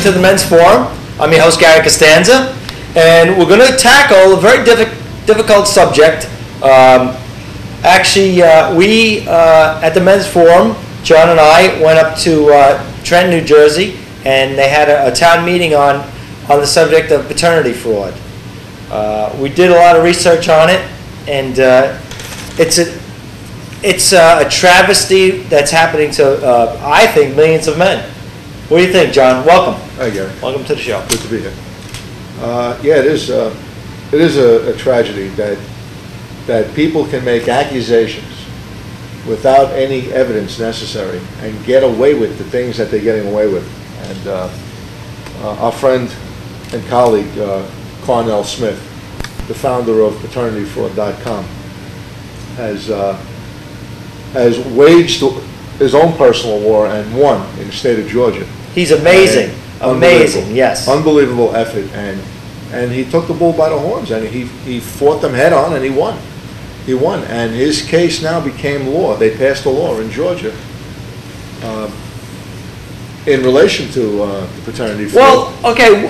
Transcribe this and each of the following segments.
welcome to the Men's Forum. I'm your host, Gary Costanza, and we're going to tackle a very difficult subject. We at the Men's Forum, John and I went up to Trenton, New Jersey, and they had a town meeting on the subject of paternity fraud. We did a lot of research on it, and it's a travesty that's happening to, I think, millions of men. What do you think, John? Welcome. Hi, Gary. Welcome to the show. Good to be here. Yeah, it is a tragedy that people can make accusations without any evidence necessary and get away with the things that they're getting away with. And our friend and colleague, Carnell Smith, the founder of PaternityFraud.com, has waged his own personal war and won in the state of Georgia. He's amazing. Amazing, yes. Unbelievable effort, and he took the bull by the horns, and he fought them head on, and he won. He won, and his case now became law. They passed a law in Georgia in relation to paternity fraud. Well, okay,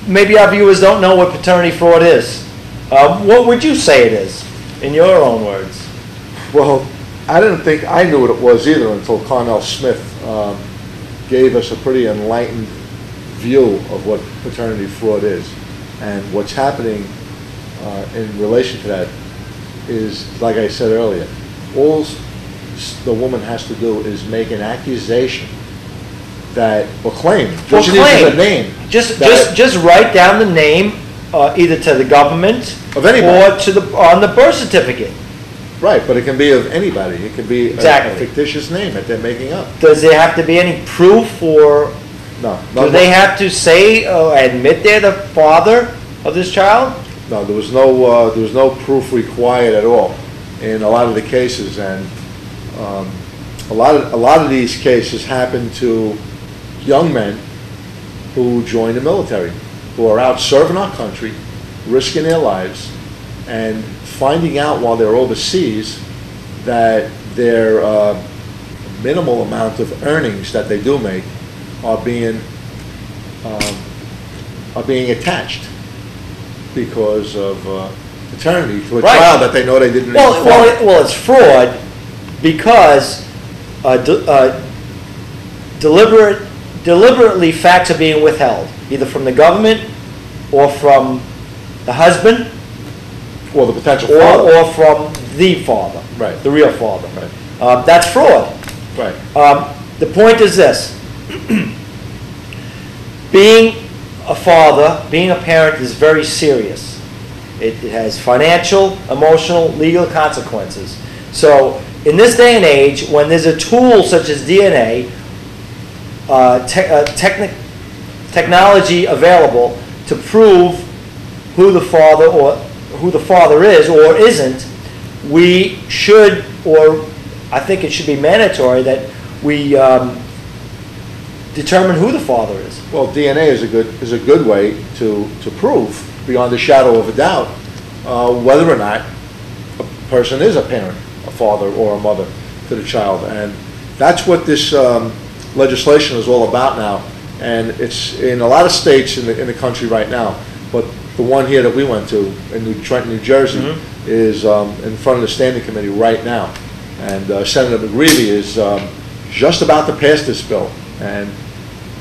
maybe our viewers don't know what paternity fraud is. What would you say it is, in your own words? Well, I didn't think I knew what it was either until Carnell Smith gave us a pretty enlightened view of what paternity fraud is. And what's happening in relation to that is, like I said earlier, all the woman has to do is make an accusation that, or claim, just uses a name. Just write down the name, either to the government of anybody, or to on the birth certificate. Right, but it can be of anybody. It can be a fictitious name that they're making up. Does there have to be any proof, or no? Do they have to say, admit they're the father of this child? No, there was no proof required at all in a lot of the cases, and a lot of these cases happen to young men who join the military, who are out serving our country, risking their lives, and finding out while they're overseas that their minimal amount of earnings that they do make are being attached because of paternity to a child that they know they didn't. Well, it's fraud because deliberately facts are being withheld, either from the government or from the husband. Or the potential father. Or from the father, right? The real father. Right. That's fraud. Right. The point is this: being a father, being a parent, is very serious. It has financial, emotional, legal consequences. So, in this day and age, when there's a tool such as DNA, technology available to prove who the father is or isn't, we should, or I think it should be mandatory that we determine who the father is. Well, DNA is a good way to prove beyond a shadow of a doubt whether or not a person is a parent, a father or a mother to the child, and that's what this legislation is all about now. And it's in a lot of states in the country right now, but the one here that we went to in Trenton, New Jersey, is in front of the standing committee right now. And Senator McGreevey is just about to pass this bill. And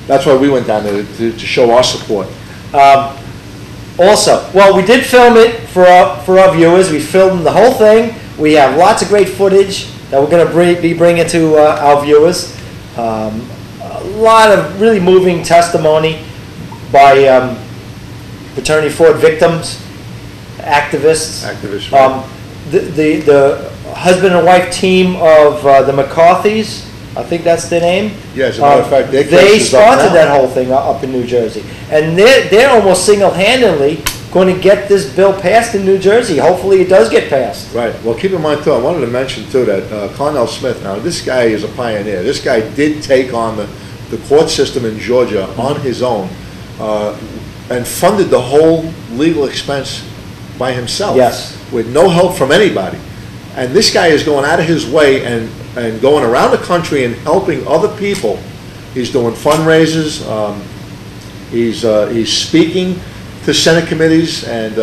that's why we went down there, to show our support. Also, well, we did film it for our viewers. We filmed the whole thing. We have lots of great footage that we're going to be bringing to our viewers. A lot of really moving testimony by paternity fraud victims, activists. Right. The husband and wife team of the McCarthys, I think that's their name. Yeah, as a matter of fact, they sponsored that whole thing up in New Jersey, and they're almost single-handedly going to get this bill passed in New Jersey. Hopefully, it does get passed. Right. Well, keep in mind too, I wanted to mention too that Carnell Smith. Now, this guy is a pioneer. This guy did take on the court system in Georgia on his own. And funded the whole legal expense by himself, with no help from anybody. And this guy is going out of his way and going around the country and helping other people. He's doing fundraisers. He's speaking to Senate committees, and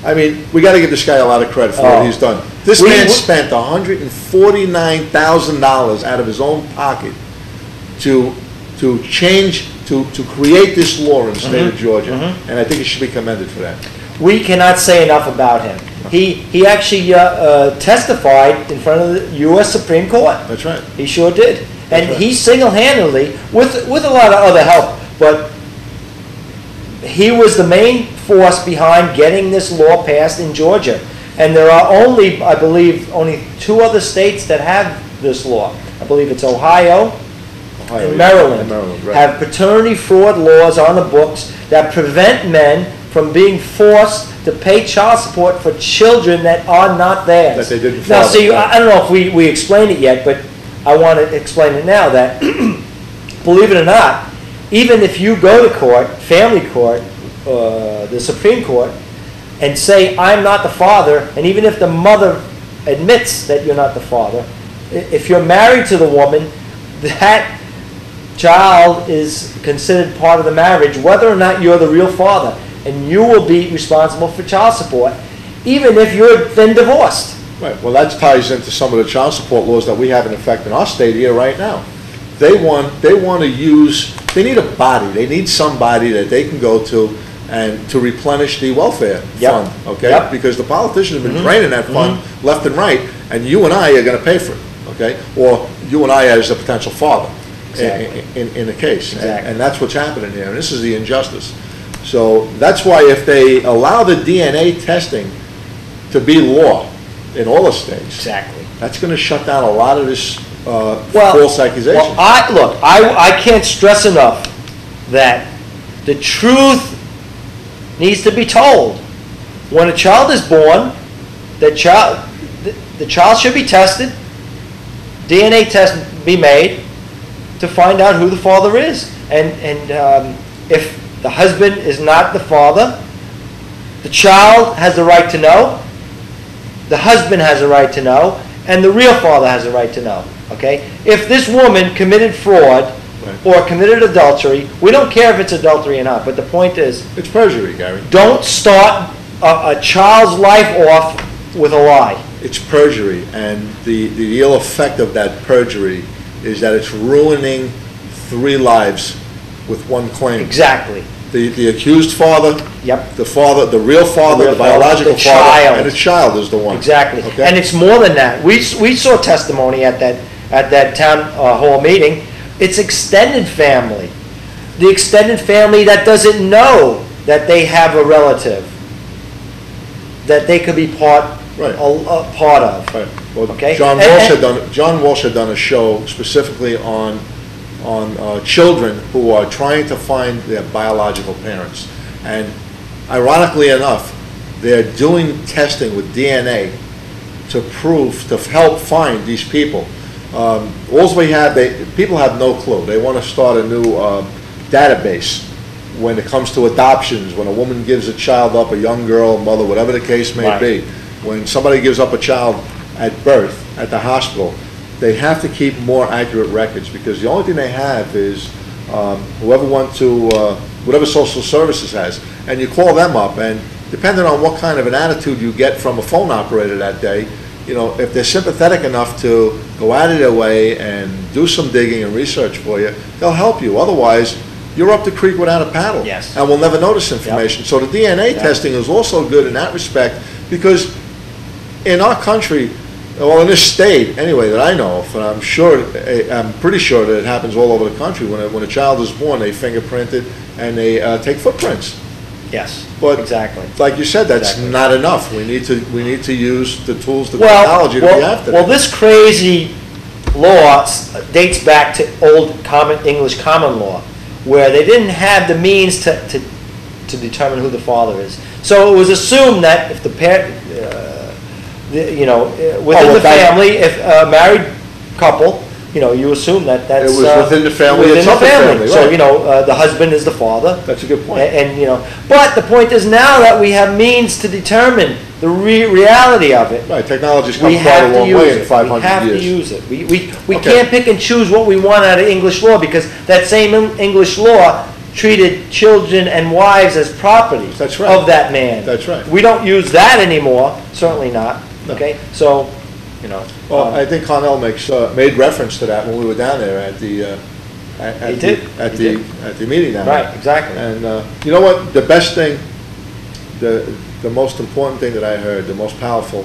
I mean, we got to give this guy a lot of credit for what he's done. This man spent $149,000 out of his own pocket to create this law in the state of Georgia, and I think he should be commended for that. We cannot say enough about him. He actually testified in front of the U.S. Supreme Court. That's right. He sure did. And right. he single-handedly, with a lot of other help, but he was the main force behind getting this law passed in Georgia. And there are only, I believe, only 2 other states that have this law. I believe it's Ohio and Maryland, right. have paternity fraud laws on the books that prevent men from being forced to pay child support for children that are not theirs. That they didn't now, follow. see, I don't know if we explained it yet, but I want to explain it now that, believe it or not, even if you go to court, family court, the Supreme Court, and say, I'm not the father, and even if the mother admits that you're not the father, if you're married to the woman, that child is considered part of the marriage, whether or not you're the real father, and you will be responsible for child support, even if you're then divorced. Right. Well, that ties into some of the child support laws that we have in effect in our state here right now. They want to use. They need a body. They need somebody that they can go to and to replenish the welfare fund. Okay. Yep. Because the politicians have been draining that fund left and right, and you and I are going to pay for it. Okay. Or you and I as a potential father. Exactly. In the case. Exactly. And that's what's happening here. And this is the injustice. So that's why if they allow the DNA testing to be law in all the states, exactly, that's going to shut down a lot of this false accusation. Well, I can't stress enough that the truth needs to be told. When a child is born, the child should be tested, DNA test be made to find out who the father is. And if the husband is not the father, the child has the right to know, the husband has a right to know, and the real father has a right to know. Okay? If this woman committed fraud or committed adultery, we don't care if it's adultery or not, but the point is, it's perjury, Gary. Don't start a child's life off with a lie. It's perjury, and the ill effect of that perjury is that it's ruining 3 lives with one claim. Exactly. The accused father, yep, the father, the real father, the biological father, and the child is the one. Exactly. Okay? And it's more than that. We saw testimony at that town hall meeting. It's extended family. The extended family that doesn't know that they have a relative that they could be part of. Right. Well, Okay. John Walsh had done a show specifically on children who are trying to find their biological parents, and ironically enough, they're doing testing with DNA to help find these people. Also, people have no clue. They want to start a new database when it comes to adoptions. When a woman gives a child up, a young girl, mother, whatever the case may be, when somebody gives up a child at birth at the hospital, they have to keep more accurate records, because the only thing they have is whatever social services has, and you call them up, and depending on what kind of an attitude you get from a phone operator that day, if they're sympathetic enough to go out of their way and do some digging and research for you, they'll help you. Otherwise, you're up the creek without a paddle. Yes. And we'll never know this information. Yep. So the DNA testing is also good in that respect, because in our country, well, in this state, anyway, that I know of, and I'm pretty sure that it happens all over the country. When a child is born, they fingerprint it and they take footprints. Yes, but exactly. Like you said, that's not enough. We need to use the tools, the technology that we have today. Well, this crazy law dates back to old English common law, where they didn't have the means to determine who the father is. So it was assumed that if the parent, within the family, if a married couple, you assume that's it was within the family. Within the family. Right. So the husband is the father. That's a good point. And but the point is now that we have means to determine the reality of it. Right. Technology's come quite a long way in 500 years. We have to use it. We can't pick and choose what we want out of English law, because that same English law treated children and wives as property That's right. of that man. That's right. We don't use that anymore, certainly not, No. okay? So, you know. Well, I think Carnell made reference to that when we were down there at the, He did. at the meeting down there. Right, exactly. And you know what? The best thing, the most important thing that I heard, the most powerful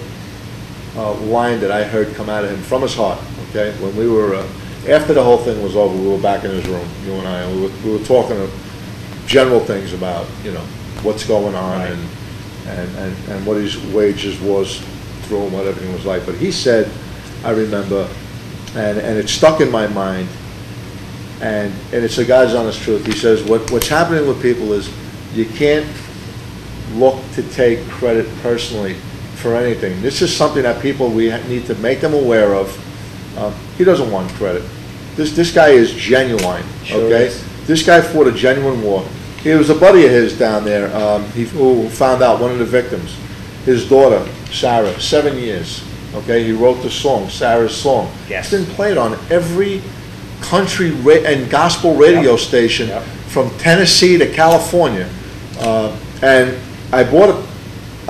line that I heard come out of him from his heart, okay? When we were, after the whole thing was over, we were back in his room, you and I, and we were talking general things about, you know, what's going on Right. and what his wages was through and what everything was like. But he said, I remember, and it stuck in my mind, and it's a God's honest truth. He says, what's happening with people is you can't look to take credit personally for anything. This is something that people, we need to make them aware of. He doesn't want credit. This guy is genuine, Sure okay? is. This guy fought a genuine war. He was a buddy of his down there, who found out one of the victims. His daughter, Sarah, 7 years, okay? He wrote the song, Sarah's Song. Yes. It's been played on every country and gospel radio Yep. station Yep. from Tennessee to California. And I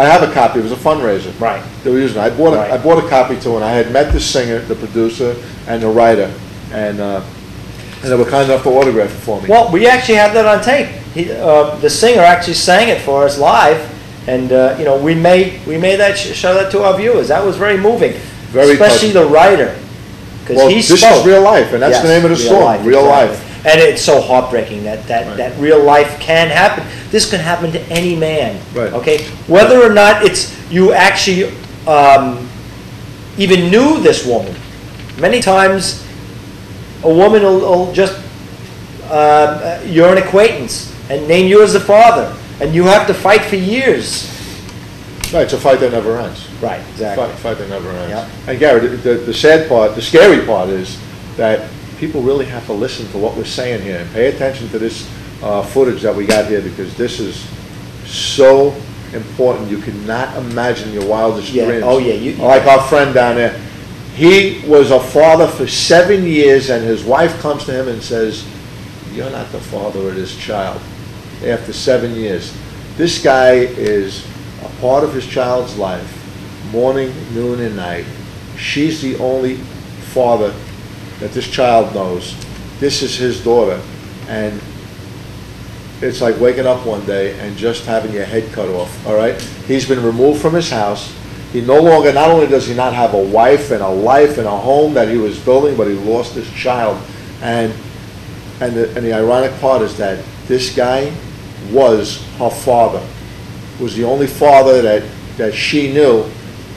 have a copy. It was a fundraiser. Right. They were using it. I bought a copy too, and I had met the singer, the producer, and the writer, and they were kind enough to autograph it for me. Well, we actually have that on tape. The singer actually sang it for us live, and you know, we made that show that to our viewers. That was very moving, Very especially touching. the writer, because Well, he this spoke. is real life, and that's Yes, the name of the real song, life, Real exactly. Life. And it's so heartbreaking that Right. that real life can happen. This can happen to any man. Right. Okay, whether or not it's you actually even knew this woman. Many times, a woman will just you're an acquaintance and name you as the father, and you have to fight for years. Right, it's a fight that never ends. Right. Exactly. Fight that never ends. Yeah. And Gary, the sad part, the scary part is that people really have to listen to what we're saying here and pay attention to this footage that we got here, because this is so important. You cannot imagine your wildest Yeah. dreams. Oh, yeah. Like our friend down there. He was a father for 7 years, and his wife comes to him and says, "You're not the father of this child." After 7 years. This guy is a part of his child's life, morning, noon, and night. She's the only father that this child knows. This is his daughter. And it's like waking up one day and just having your head cut off, all right? He's been removed from his house. He no longer, not only does he not have a wife and a life and a home that he was building, but he lost his child. And the ironic part is that this guy was her father, was the only father that she knew,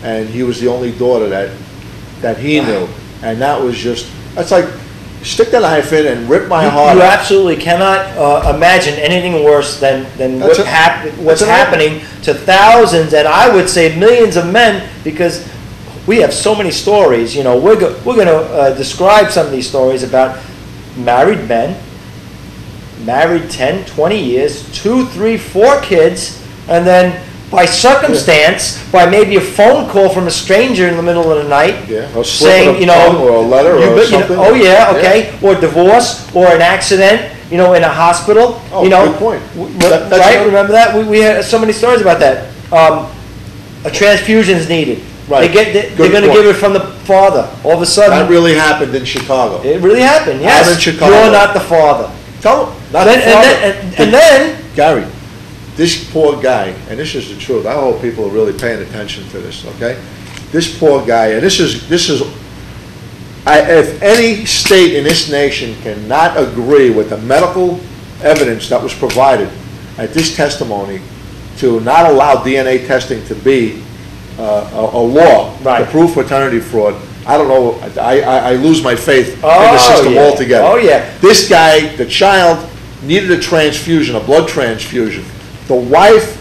and he was the only daughter that he knew. And that was just, that's like, stick the knife in and rip my heart You out. absolutely cannot imagine anything worse than That's what's that's happening to thousands, and I would say millions of men, because we have so many stories. You know, we're going to describe some of these stories about married men, married 10, 20 years, 2, 3, 4 kids, and then by circumstance, by maybe a phone call from a stranger in the middle of the night, Yeah, or saying, you know, tongue or a letter you or know, something. oh yeah, okay, or divorce, or an accident, you know, in a hospital. Oh, you know, good point. Right? That's Remember that? We had so many stories about that. A transfusion is needed. Right. They're Good going to point. give it from the father. All of a sudden, That really happened in Chicago. it really happened. Yes, in Chicago. you're not the father. Tell him, not Then- the and father. then- and then- Gary, this poor guy, and this is the truth, I hope people are really paying attention to this, okay? This poor guy, and this is, if any state in this nation cannot agree with the medical evidence that was provided at this testimony to not allow DNA testing to be a law to Right. prove paternity fraud, I don't know, I lose my faith in the Oh, system yeah. altogether. Oh, yeah. This guy, the child, needed a transfusion, a blood transfusion. The wife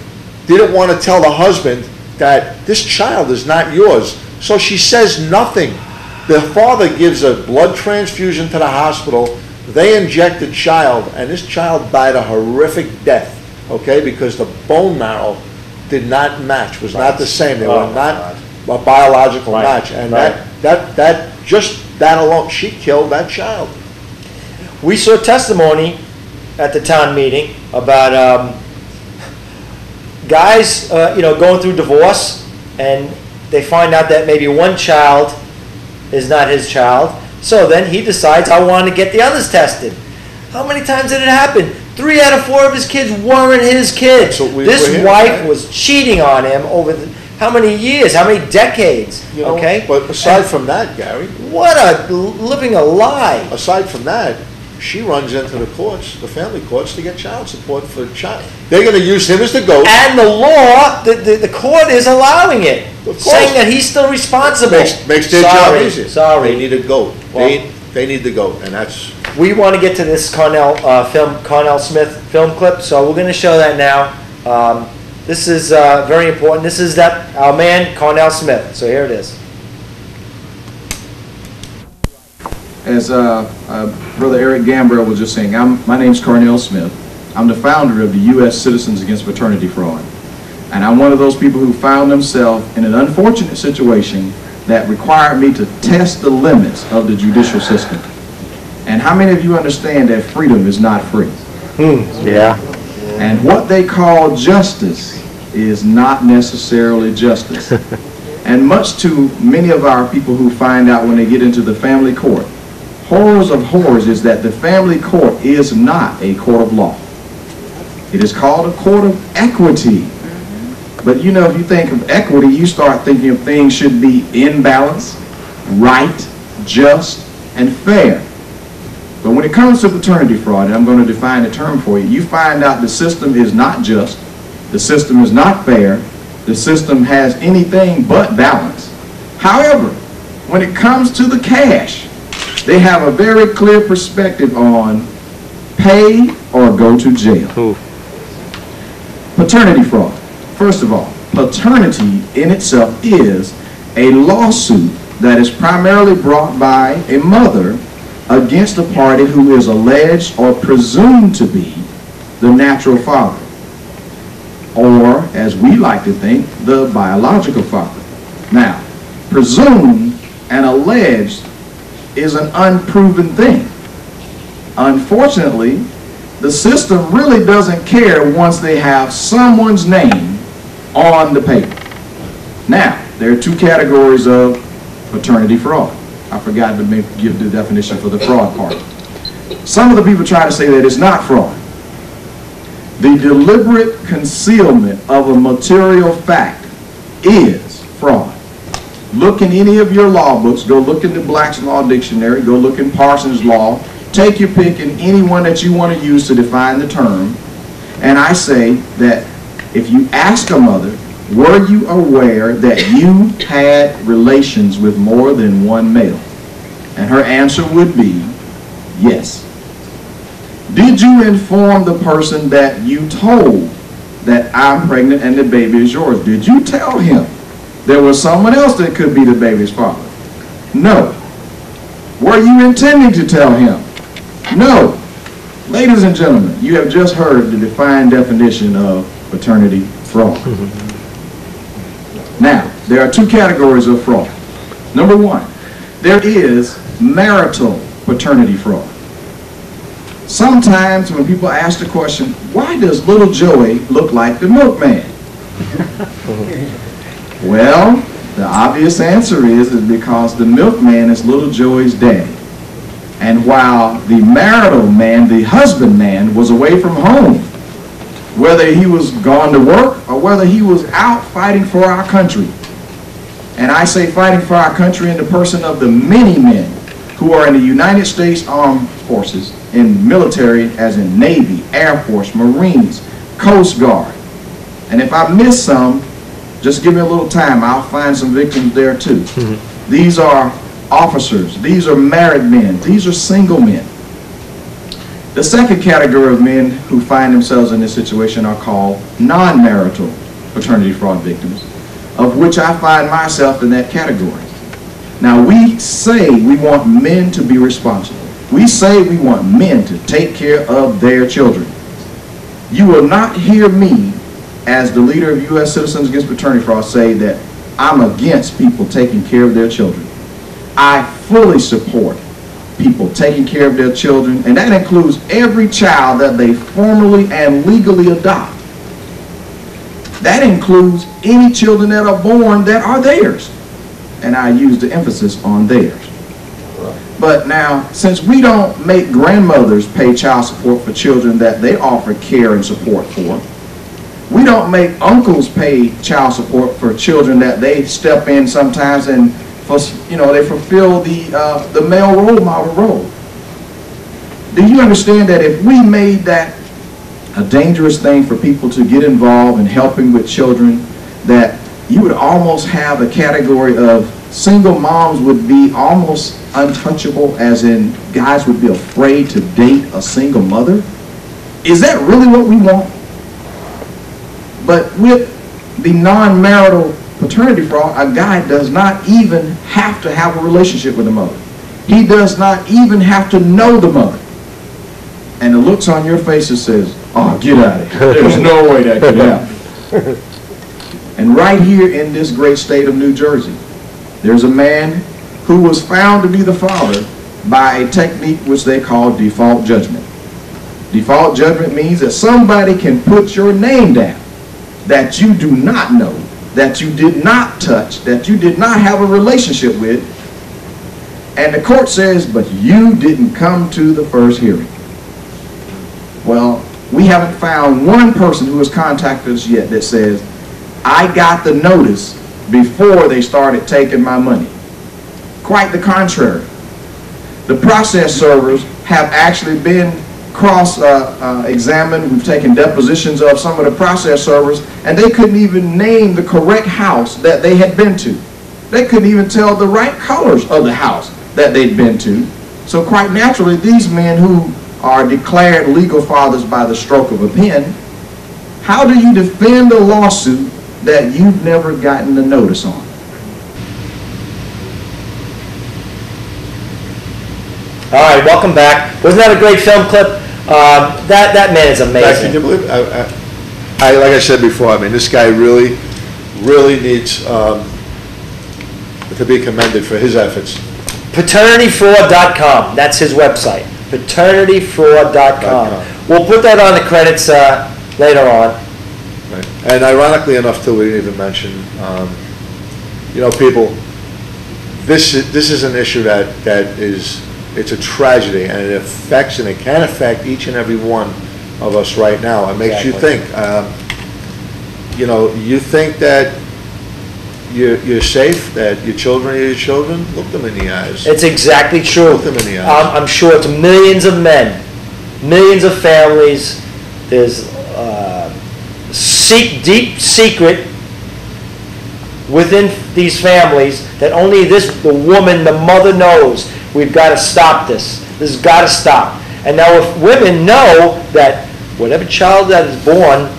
didn't want to tell the husband that this child is not yours, so she says nothing. The father gives a blood transfusion to the hospital. They inject the child, and this child died a horrific death, okay, because the bone marrow did not match, was not the same. They were not a biological Right. match, and Right. just that alone, she killed that child. We saw testimony at the town meeting about guys, going through divorce, and they find out that maybe one child is not his child. So then he decides, I want to get the others tested. How many times did it happen? 3 out of 4 of his kids weren't his kids. This wife was cheating on him over how many years, how many decades, okay? But aside from that, Gary. Living a lie. Aside from that, she runs into the courts, the family courts, to get child support for the child. They're going to use him as the goat. And the law, the court is allowing it, saying that he's still responsible. Makes their job easier. Sorry. They need a goat. They need the goat, and that's... We want to get to this Carnell Smith film clip, so we're going to show that now. This is very important. This is our man, Carnell Smith. So here it is. As Brother Eric Gambrell was just saying, my name's Carnell Smith. I'm the founder of the U.S. Citizens Against Paternity Fraud. And I'm one of those people who found themselves in an unfortunate situation that required me to test the limits of the judicial system. And how many of you understand that freedom is not free? Yeah. And what they call justice is not necessarily justice. And much to many of our people who find out when they get into the family court, horrors of horrors is that the family court is not a court of law. It is called a court of equity. But if you think of equity, you start thinking of things should be in balance, right, just, and fair. But when it comes to paternity fraud, and I'm going to define the term for you, you find out the system is not just, the system is not fair, the system has anything but balance. However, when it comes to the cash, they have a very clear perspective on pay or go to jail. Paternity fraud. First of all, paternity in itself is a lawsuit that is primarily brought by a mother against a party who is alleged or presumed to be the natural father, or, as we like to think, the biological father. Now, presumed and alleged is an unproven thing. Unfortunately, the system really doesn't care once they have someone's name on the paper. Now, there are 2 categories of paternity fraud. I forgot to give the definition for the fraud part. Some of the people try to say that it's not fraud. The deliberate concealment of a material fact is fraud. Look in any of your law books, go look in the Black's Law Dictionary, go look in Parsons Law, take your pick in any one that you want to use to define the term, and I say that if you ask a mother, were you aware that you had relations with more than one male? And her answer would be yes. Did you inform the person that you told that I'm pregnant and the baby is yours? Did you tell him there was someone else that could be the baby's father? No. Were you intending to tell him? No. Ladies and gentlemen, you have just heard the defined definition of paternity fraud. Now, there are 2 categories of fraud. Number 1, there is marital paternity fraud. Sometimes when people ask the question, why does little Joey look like the milkman? Well, the obvious answer is because the milkman is little Joey's daddy. And while the marital man, the husband man, was away from home, whether he was gone to work or whether he was out fighting for our country. And I say fighting for our country in the person of the many men who are in the United States Armed Forces, in military as in Navy, Air Force, Marines, Coast Guard. And if I miss some, just give me a little time, I'll find some victims there too. These are officers, these are married men, these are single men. The second category of men who find themselves in this situation are called non-marital paternity fraud victims, of which I find myself in that category. Now, we say we want men to be responsible. We say we want men to take care of their children. You will not hear me, as the leader of U.S. Citizens Against Paternity Fraud, say that I'm against people taking care of their children. I fully support people taking care of their children, and that includes every child that they formally and legally adopt. That includes any children that are born that are theirs. And I use the emphasis on theirs. But now, since we don't make grandmothers pay child support for children that they offer care and support for, we don't make uncles pay child support for children that they step in sometimes and, they fulfill the male role model role. Do you understand that if we made that a dangerous thing for people to get involved in helping with children, that you would almost have a category of single moms would be almost untouchable, as in guys would be afraid to date a single mother? Is that really what we want? But with the non-marital paternity fraud, a guy does not even have to have a relationship with the mother. He does not even have to know the mother. And the looks on your faces says, oh, get out of here. There's no way that could happen. And right here in this great state of New Jersey, there's a man who was found to be the father by a technique which they call default judgment. Default judgment means that somebody can put your name down that you do not know, that you did not touch, that you did not have a relationship with, and the court says, but you didn't come to the first hearing. Well, we haven't found one person who has contacted us yet that says, I got the notice before they started taking my money. Quite the contrary. The process servers have actually been cross-examined. We've taken depositions of some of the process servers, and they couldn't even name the correct house that they had been to. They couldn't even tell the right colors of the house that they'd been to. So quite naturally, these men who are declared legal fathers by the stroke of a pen, how do you defend a lawsuit that you've never gotten the notice on? All right, welcome back. Wasn't that a great film clip? That man is amazing. Can you believe it? Like I said before, I mean, this guy really needs to be commended for his efforts. Paternityfraud.com. That's his website. Paternityfraud.com. We'll put that on the credits later on. Right. And ironically enough, too, we didn't even mention, people, this is an issue that is, it's a tragedy, and it affects and it can affect each and every one of us right now. It makes you think. You think that you're safe, that your children are your children. Look them in the eyes. It's exactly true. Look them in the eyes. I'm sure it's millions of men, millions of families. There's deep secret within these families that only the woman, the mother knows. We've got to stop this. This has got to stop. And now if women know that whatever child that is born,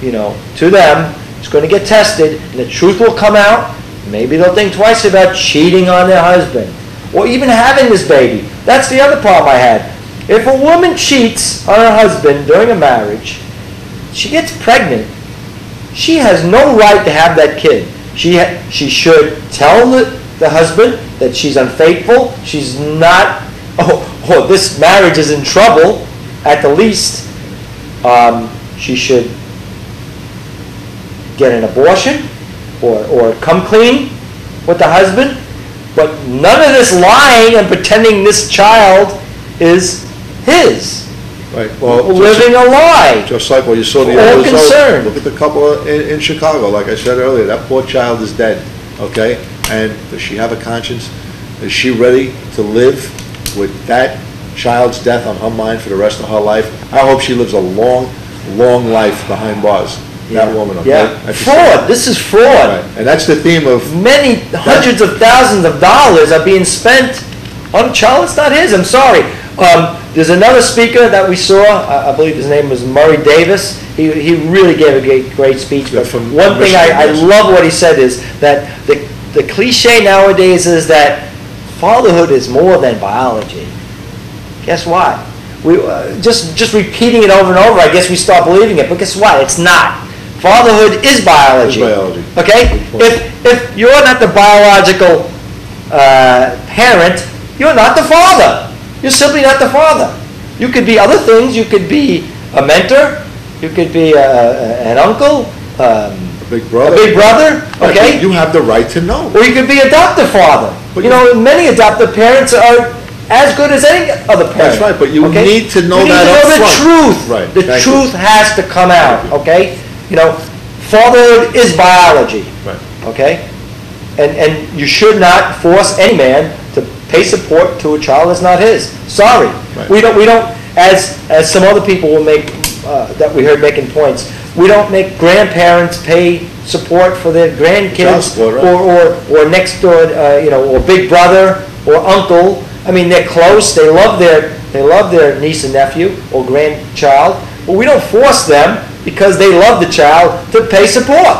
to them, is going to get tested, and the truth will come out, maybe they'll think twice about cheating on their husband, or even having this baby. That's the other problem I had. If a woman cheats on her husband during a marriage, she gets pregnant, she has no right to have that kid. She should tell the husband that she's unfaithful, she's not, this marriage is in trouble, at the least. She should get an abortion or come clean with the husband, but none of this lying and pretending this child is his. Right. Well, living a lie. Just like you saw the other result. Look at the couple in Chicago. Like I said earlier, that poor child is dead. Okay, and does she have a conscience? Is she ready to live with that child's death on her mind for the rest of her life? I hope she lives a long, long life behind bars. That woman. Okay? Yeah. Fraud. This is fraud. Right. And that's the theme of many hundreds of thousands of dollars are being spent on a child that's not his. I'm sorry. There's another speaker that we saw. I believe his name was Murray Davis. He really gave a great speech. But one thing I love what he said is that the cliche nowadays is that fatherhood is more than biology. Guess what? We just repeating it over and over. I guess we start believing it. But guess what? It's not. Fatherhood is biology. Okay? If you're not the biological parent, you're not the father. You're simply not the father. You could be other things. You could be a mentor. You could be an uncle, A big brother. a big brother, Right, okay? but you have the right to know. Or you could be adoptive father. But You know, many adoptive parents are as good as any other parent. That's right, but you okay? need to know You need that to know up the front. truth. Right, The thank you. truth has to come out, Thank you. okay? You know, fatherhood is biology, Right. okay? And you should not force any man to pay support to a child that's not his. Sorry. Right. We don't, as some other people will make, that we heard making points, we don't make grandparents pay support for their Child grandkids support, right. or next door, you know, or big brother or uncle. I mean, they're close, they love their niece and nephew or grandchild, but we don't force them because they love the child to pay support.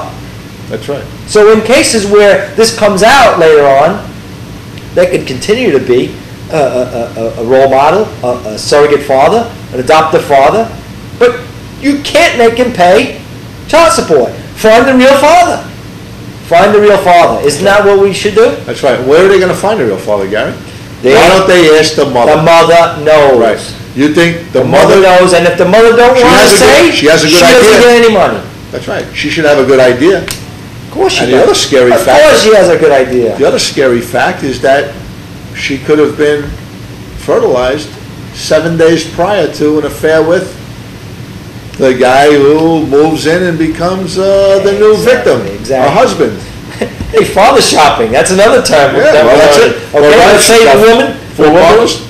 That's right. So in cases where this comes out later on, they could continue to be a role model, a surrogate father, an adoptive father, but you can't make him pay child support. Find the real father. Find the real father. Isn't that what we should do? That's right. Where are they going to find a real father, Gary? They- Why don't they ask the mother? The mother knows. Right. You think the The mother knows, and if the mother don't She want to has a good- say, she has a good doesn't idea. get any money. That's right. She should have a good idea. Of course she And does. the other scary Of fact- course she has a good idea. The other scary fact is that she could have been fertilized 7 days prior to an affair with the guy who moves in and becomes the new Exactly, victim, exactly. her husband. Hey, father shopping, that's another term. Yeah, that well, we that's learned. it. Okay, Well, let's say the woman, 4 partners,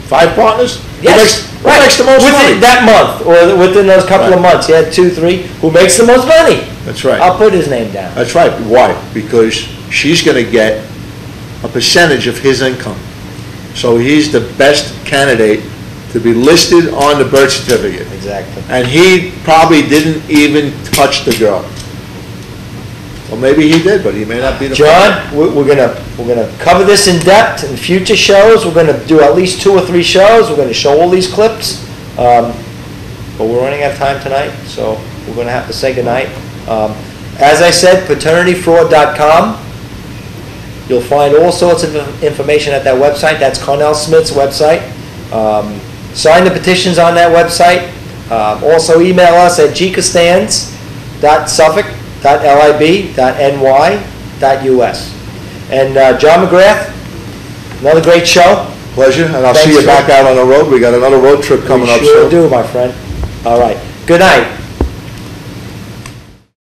5 partners. yes, Who makes the most within money? that month, or within those couple of Right. months, you had 2, 3, who makes the most money? That's right. I'll put his name down. That's right. Why? Because she's going to get a percentage of his income. So he's the best candidate to be listed on the birth certificate. Exactly. And he probably didn't even touch the girl. Well, maybe he did, but he may not be the John, we're gonna cover this in depth in future shows. We're gonna do at least 2 or 3 shows. We're gonna show all these clips. But we're running out of time tonight, so we're gonna have to say goodnight. As I said, paternityfraud.com. You'll find all sorts of information at that website. That's Carnell Smith's website. Sign the petitions on that website. Also email us at gcostans.suffolk.lib.ny.us. And John McGrath, another great show. Pleasure, and I'll Thanks, see you sir. back out on the road. We got another road trip coming We up sure soon. do, my friend. All right. Good night.